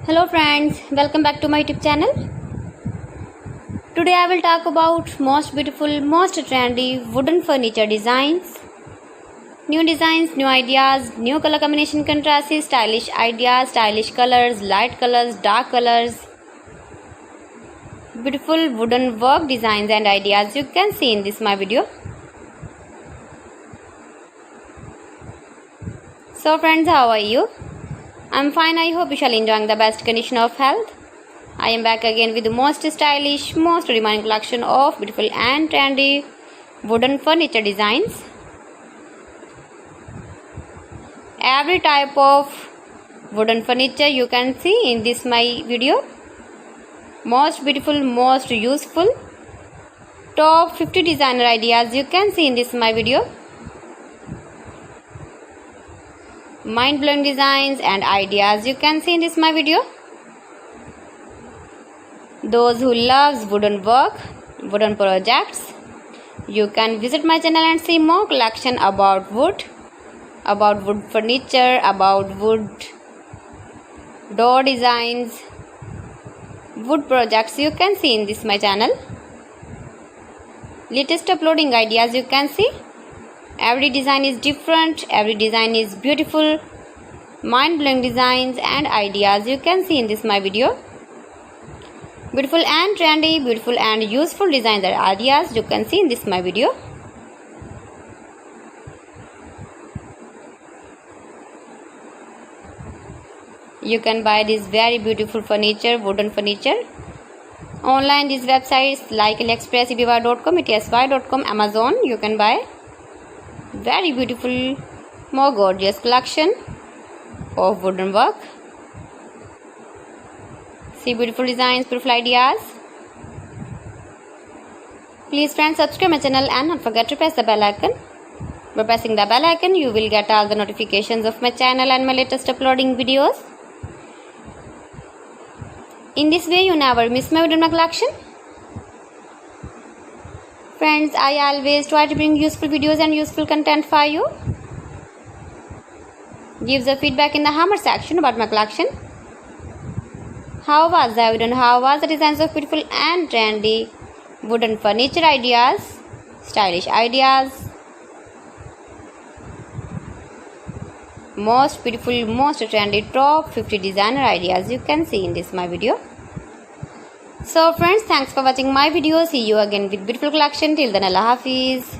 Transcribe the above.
Hello friends, welcome back to my YouTube channel. Today I will talk about most beautiful, most trendy wooden furniture designs. New designs, new ideas, new color combination contrasts, stylish ideas, stylish colors, light colors, dark colors. Beautiful wooden work designs and ideas you can see in this my video. So friends, how are you? I'm fine. I hope you shall enjoying the best condition of health. I am back again with the most stylish, most demanding collection of beautiful and trendy wooden furniture designs. Every type of wooden furniture you can see in this my video. Most beautiful, most useful. Top 50 designer ideas you can see in this my video. Mind-blowing designs and ideas you can see in this my video. Those who loves wooden work, wooden projects, you can visit my channel and see more collection about wood furniture, about wood door designs, wood projects you can see in this my channel. Latest uploading ideas you can see. Every design is different, every design is beautiful, mind-blowing designs and ideas you can see in this my video. Beautiful and trendy, beautiful and useful designs and ideas you can see in this my video. You can buy this very beautiful furniture, wooden furniture online. These websites like AliExpress, eBay.com, etsy.com, Amazon. You can buy very beautiful, more gorgeous collection of wooden work. See beautiful designs, beautiful ideas. Please friends, subscribe my channel and don't forget to press the bell icon. By pressing the bell icon, you will get all the notifications of my channel and my latest uploading videos. In this way, you never miss my wooden collection. Friends, I always try to bring useful videos and useful content for you. Give the feedback in the hammer section about my collection. How was the wooden? How was the designs of beautiful and trendy wooden furniture ideas, stylish ideas, most beautiful, most trendy top 50 designer ideas you can see in this my video. So friends, thanks for watching my video. See you again with beautiful collection. Till then, Allah Hafiz.